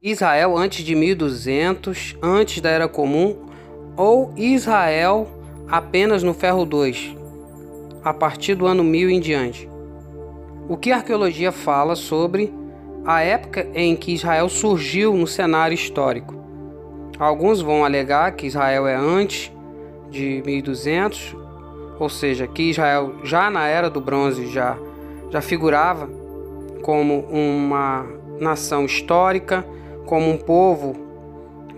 Israel antes de 1200, antes da Era Comum, ou Israel apenas no Ferro 2, a partir do ano 1000 em diante. O que a arqueologia fala sobre a época em que Israel surgiu no cenário histórico? Alguns vão alegar que Israel é antes de 1200, ou seja, que Israel já na Era do Bronze já figurava como uma nação histórica, como um povo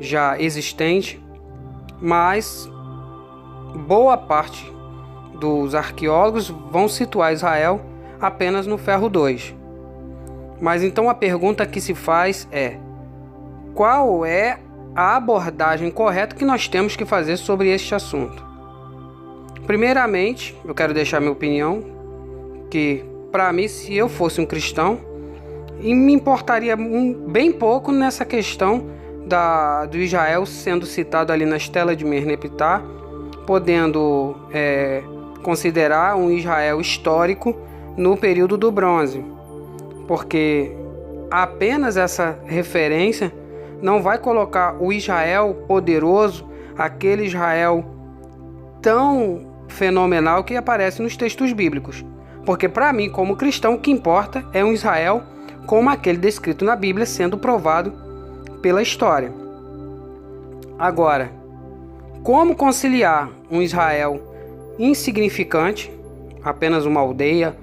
já existente, mas boa parte dos arqueólogos vão situar Israel apenas no Ferro 2. Mas então a pergunta que se faz é: qual é a abordagem correta que nós temos que fazer sobre este assunto? Primeiramente, eu quero deixar minha opinião, que para mim, se eu fosse um cristão, me importaria bem pouco nessa questão do Israel sendo citado ali na Estela de Merneptah, podendo considerar um Israel histórico no período do Bronze, porque apenas essa referência não vai colocar o Israel poderoso, aquele Israel tão fenomenal que aparece nos textos bíblicos. Porque para mim, como cristão, o que importa é um Israel como aquele descrito na Bíblia, sendo provado pela história. Agora, como conciliar um Israel insignificante, apenas uma aldeia,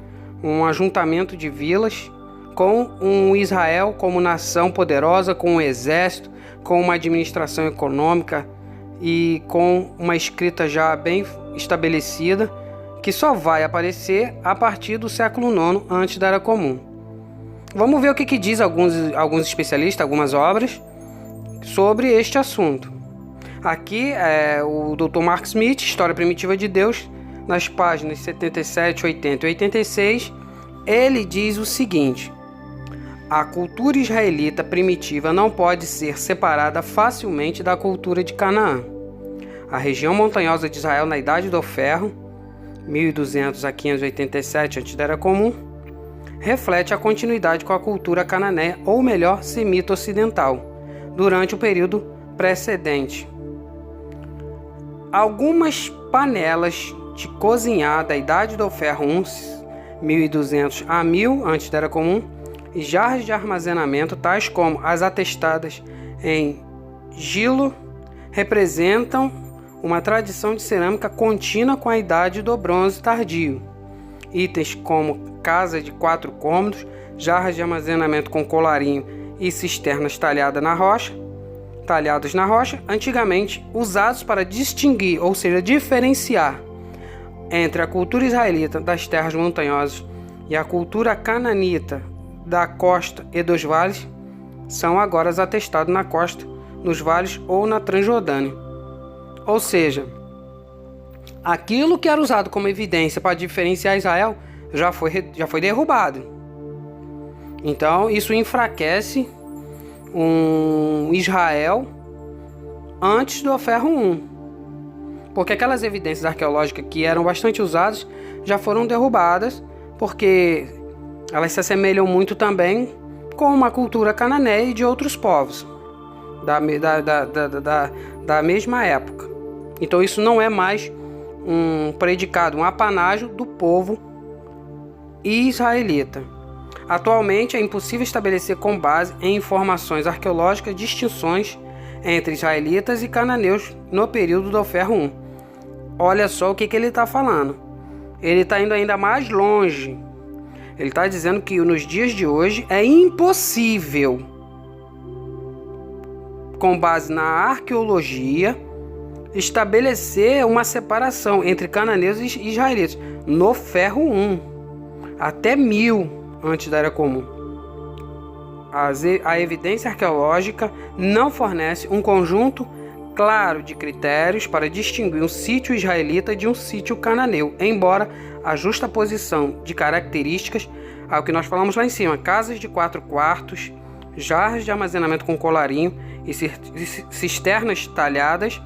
um ajuntamento de vilas, com um Israel como nação poderosa, com um exército, com uma administração econômica e com uma escrita já bem estabelecida, que só vai aparecer a partir do século IX antes da Era Comum? Vamos ver o que diz alguns especialistas, algumas obras, sobre este assunto. Aqui é o Dr. Mark Smith, História Primitiva de Deus, nas páginas 77, 80 e 86, ele diz o seguinte: a cultura israelita primitiva não pode ser separada facilmente da cultura de Canaã. A região montanhosa de Israel na Idade do Ferro, 1200 a 587 antes da Era Comum, reflete a continuidade com a cultura cananeia, ou melhor, semita-ocidental, durante o período precedente. Algumas panelas de cozinhar da Idade do Ferro 1, 1200 a 1000 antes da Era Comum, e jarras de armazenamento, tais como as atestadas em Gilo, representam uma tradição de cerâmica contínua com a Idade do Bronze tardio. Itens como casa de 4 cômodos, jarras de armazenamento com colarinho e cisternas talhadas na rocha, antigamente usados para distinguir, ou seja, diferenciar entre a cultura israelita das terras montanhosas e a cultura cananita da costa e dos vales, são agora atestados na costa, nos vales ou na Transjordânia. Ou seja, aquilo que era usado como evidência para diferenciar Israel já foi derrubado. Então isso enfraquece um Israel antes do Ferro 1, porque aquelas evidências arqueológicas que eram bastante usadas já foram derrubadas, porque elas se assemelham muito também com uma cultura cananeia e de outros povos da mesma época. Então isso não é mais um predicado, um apanágio do povo israelita. Atualmente é impossível estabelecer com base em informações arqueológicas distinções entre israelitas e cananeus no período do Ferro 1. Olha só o que ele está falando. Ele está indo ainda mais longe. Ele está dizendo que nos dias de hoje é impossível, com base na arqueologia, estabelecer uma separação entre cananeus e israelitas no Ferro 1, até 1000 antes da Era Comum. A evidência arqueológica não fornece um conjunto claro de critérios para distinguir um sítio israelita de um sítio cananeu, embora a justaposição de características ao que nós falamos lá em cima: casas de 4 quartos, jarras de armazenamento com colarinho e cisternas talhadas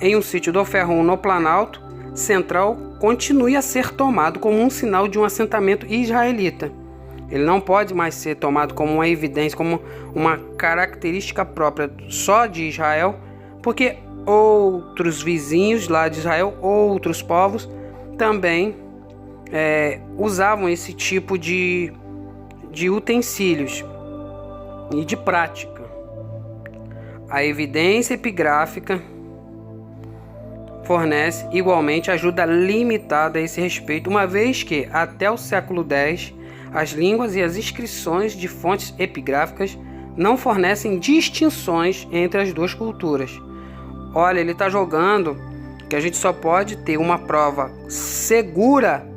em um sítio do Ferro 1 no Planalto Central, continue a ser tomado como um sinal de um assentamento israelita, Ele não pode mais ser tomado como uma evidência, como uma característica própria só de Israel, porque outros vizinhos lá de Israel, outros povos, também usavam esse tipo de utensílios e de prática. A evidência epigráfica fornece igualmente ajuda limitada a esse respeito, uma vez que até o século X as línguas e as inscrições de fontes epigráficas não fornecem distinções entre as duas culturas. Olha, ele está jogando que a gente só pode ter uma prova segura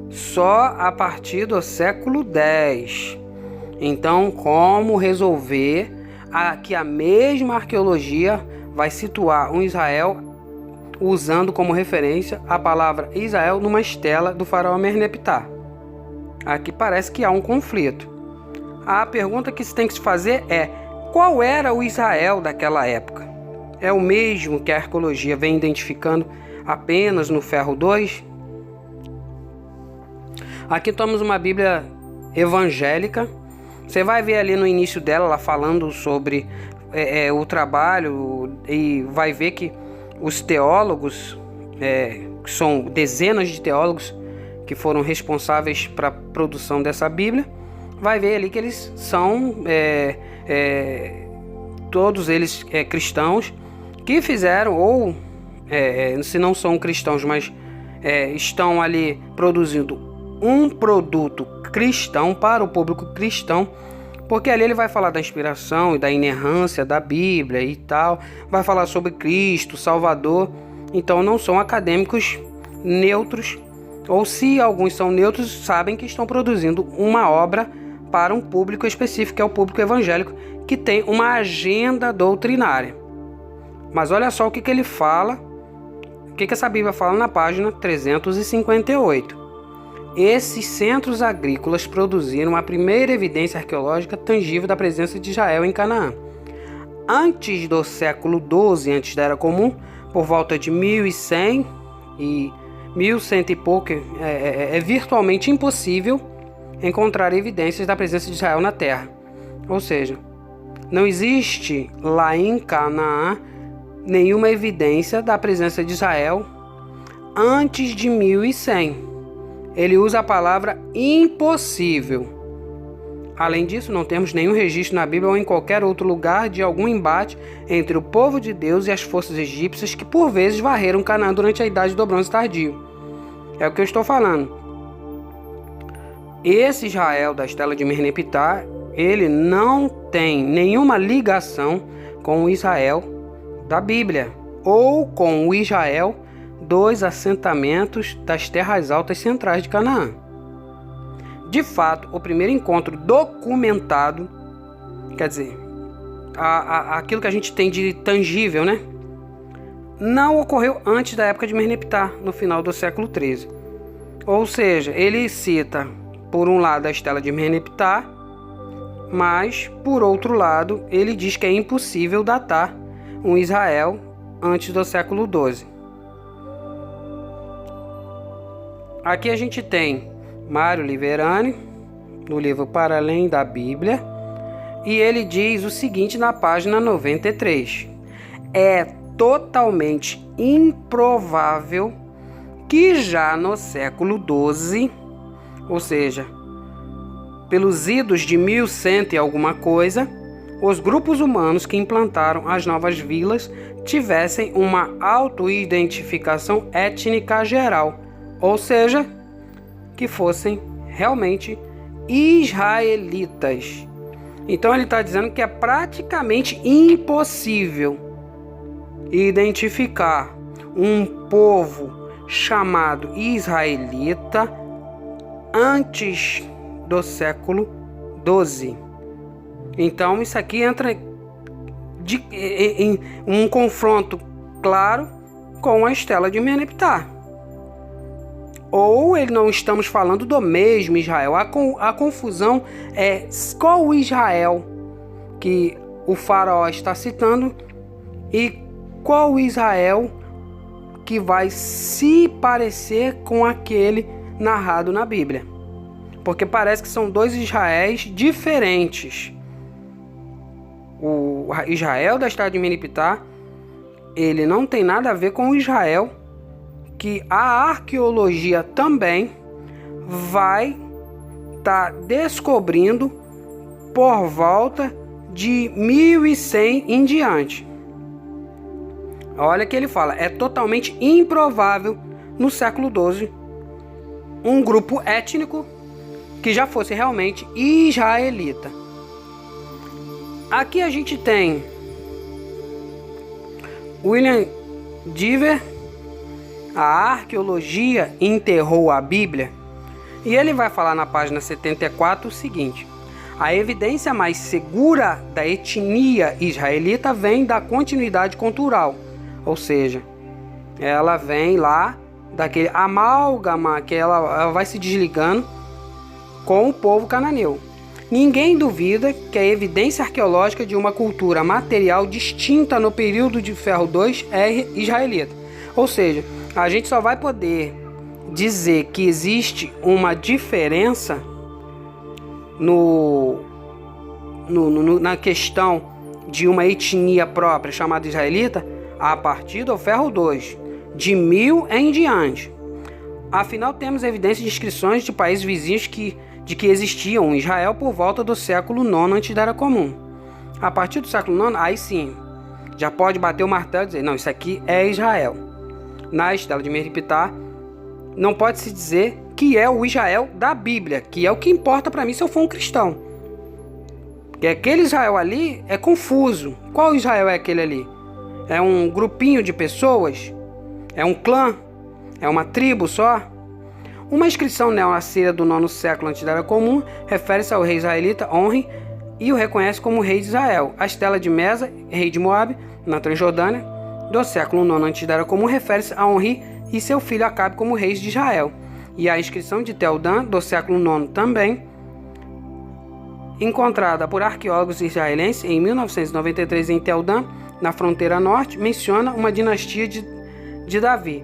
só a partir do século X. Então, como resolver que a mesma arqueologia vai situar um Israel usando como referência a palavra Israel numa estela do faraó Merneptah? Aqui parece que há um conflito. A pergunta que se tem que se fazer é: qual era o Israel daquela época? É o mesmo que a arqueologia vem identificando apenas no ferro 2? Aqui temos uma Bíblia evangélica. Você vai ver ali no início dela, ela falando sobre o trabalho, e vai ver que os teólogos, que são dezenas de teólogos que foram responsáveis para a produção dessa Bíblia, vai ver ali que eles são todos eles cristãos que fizeram, ou se não são cristãos, mas estão ali produzindo um produto cristão para o público cristão, porque ali ele vai falar da inspiração e da inerrância da Bíblia e tal, vai falar sobre Cristo, Salvador. Então não são acadêmicos neutros, ou se alguns são neutros, sabem que estão produzindo uma obra para um público específico, que é o público evangélico, que tem uma agenda doutrinária. Mas olha só o que ele fala, o que essa Bíblia fala na página 358. Esses centros agrícolas produziram a primeira evidência arqueológica tangível da presença de Israel em Canaã. Antes do século XII, antes da Era Comum, por volta de 1100 e 1100 e pouco, é virtualmente impossível encontrar evidências da presença de Israel na terra. Ou seja, não existe lá em Canaã nenhuma evidência da presença de Israel antes de 1100. Ele usa a palavra impossível. Além disso, não temos nenhum registro na Bíblia ou em qualquer outro lugar de algum embate entre o povo de Deus e as forças egípcias que por vezes varreram Canaã durante a Idade do Bronze Tardio. É o que eu estou falando. Esse Israel da estela de Merneptah, ele não tem nenhuma ligação com o Israel da Bíblia ou com o Israel dos assentamentos das terras altas centrais de Canaã. De fato, o primeiro encontro documentado, quer dizer, aquilo que a gente tem de tangível, né, não ocorreu antes da época de Merneptah, no final do século XIII. Ou seja, ele cita, por um lado, a estela de Merneptah, mas, por outro lado, ele diz que é impossível datar um Israel antes do século XII. Aqui a gente tem Mário Liverani, no livro Para Além da Bíblia, e ele diz o seguinte na página 93. É totalmente improvável que já no século XII, ou seja, pelos idos de 1100 e alguma coisa, os grupos humanos que implantaram as novas vilas tivessem uma autoidentificação étnica geral, ou seja, que fossem realmente israelitas. Então ele está dizendo que é praticamente impossível identificar um povo chamado israelita antes do século XII. Então isso aqui entra em um confronto claro com a estela de Merneptah. Ou não estamos falando do mesmo Israel. A confusão é qual o Israel que o faraó está citando e qual o Israel que vai se parecer com aquele narrado na Bíblia. porque parece que são dois Israéis diferentes. O Israel da história de Meniptah, ele não tem nada a ver com o Israel que a arqueologia também vai estar descobrindo por volta de 1100 em diante. Olha que ele fala, é totalmente improvável no século XII um grupo étnico que já fosse realmente israelita. Aqui a gente tem William Dever, a arqueologia enterrou a Bíblia, e ele vai falar na página 74 o seguinte: a evidência mais segura da etnia israelita vem da continuidade cultural, ou seja, ela vem lá daquele amálgama que ela vai se desligando com o povo cananeu. Ninguém duvida que a evidência arqueológica de uma cultura material distinta no período de Ferro II é israelita. Ou seja, a gente só vai poder dizer que existe uma diferença na questão de uma etnia própria chamada israelita a partir do Ferro II, de 1000 em diante. Afinal, temos evidência de inscrições de países vizinhos de que existiam um Israel por volta do século IX antes da Era Comum. A partir do século IX, aí sim, já pode bater o martelo e dizer, não, isso aqui é Israel. Na estela de Meniptah, não pode se dizer que é o Israel da Bíblia, que é o que importa para mim se eu for um cristão. Porque aquele Israel ali é confuso. Qual Israel é aquele ali? É um grupinho de pessoas? É um clã? É uma tribo só? Uma inscrição neoassíria do 9º século antes da Era Comum refere-se ao rei israelita Onri e o reconhece como rei de Israel. A estela de Mesa, rei de Moabe, na Transjordânia, do século IX antes da Era Comum, refere-se a Onri e seu filho Acabe como reis de Israel. E a inscrição de Tel Dan, do século IX também, encontrada por arqueólogos israelenses em 1993 em Tel Dan, na fronteira norte, menciona uma dinastia de Davi.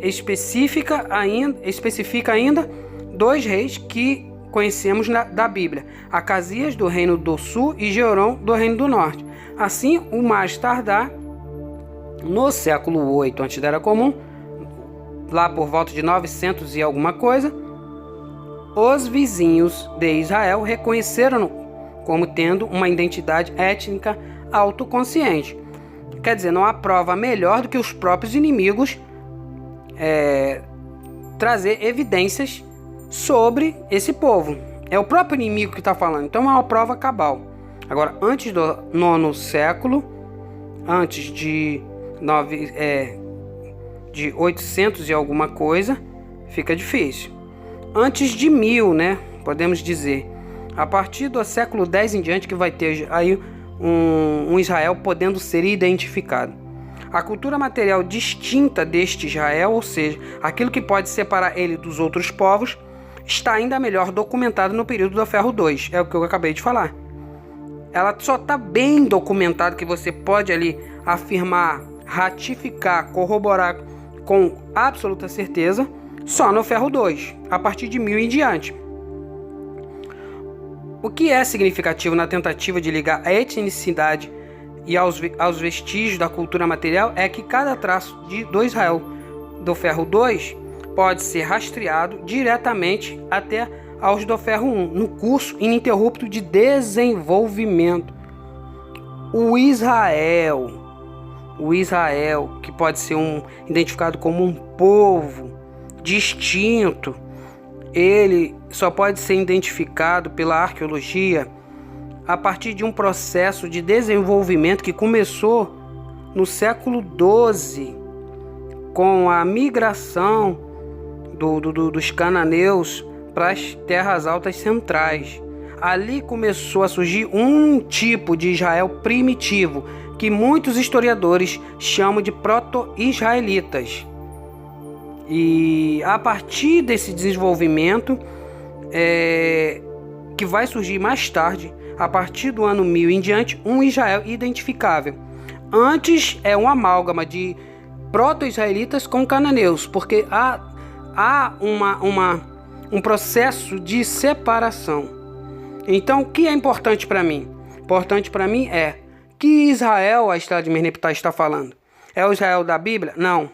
Especifica ainda dois reis que conhecemos da Bíblia, Acasias do reino do sul e Jeorão do reino do norte. Assim, o mais tardar, no século 8 antes da Era Comum, lá por volta de 900 e alguma coisa, os vizinhos de Israel reconheceram-no como tendo uma identidade étnica autoconsciente. Quer dizer, não há prova melhor do que os próprios inimigos trazer evidências sobre esse povo. É o próprio inimigo que está falando, então é uma prova cabal. Agora, antes do 9º século, antes de 800 e alguma coisa, fica difícil. Antes de 1000, né, podemos dizer. A partir do século X em diante que vai ter aí um Israel podendo ser identificado. A cultura material distinta deste Israel, ou seja, aquilo que pode separar ele dos outros povos, está ainda melhor documentada no período do Ferro II. É o que eu acabei de falar. Ela só está bem documentada que você pode ali afirmar, ratificar, corroborar com absoluta certeza só no Ferro II, a partir de 1000 em diante. O que é significativo na tentativa de ligar a etnicidade e aos vestígios da cultura material é que cada traço do Israel do Ferro II pode ser rastreado diretamente até aos do Ferro I, no curso ininterrupto de desenvolvimento. O Israel, que pode ser identificado como um povo distinto, ele só pode ser identificado pela arqueologia a partir de um processo de desenvolvimento que começou no século XII, com a migração dos cananeus para as terras altas centrais. Ali começou a surgir um tipo de Israel primitivo, que muitos historiadores chamam de proto-israelitas. E a partir desse desenvolvimento, que vai surgir mais tarde, a partir do ano 1000 em diante, um Israel identificável. Antes é um amálgama de proto-israelitas com cananeus, porque há um processo de separação. Então, o que é importante para mim? Importante para mim é que Israel, a Estrada de Merneptah está falando, é o Israel da Bíblia? Não.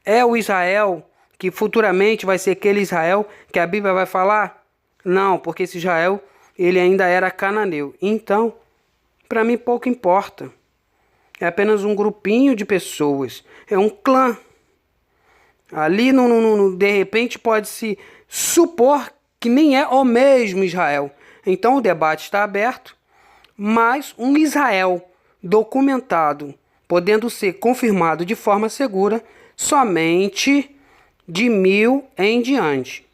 É o Israel que futuramente vai ser aquele Israel que a Bíblia vai falar? Não, porque esse Israel, ele ainda era cananeu. Então, para mim pouco importa. É apenas um grupinho de pessoas. É um clã. Ali, de repente, pode-se supor que nem é o mesmo Israel. Então, o debate está aberto, mas um Israel documentado, podendo ser confirmado de forma segura, somente de 1000 em diante.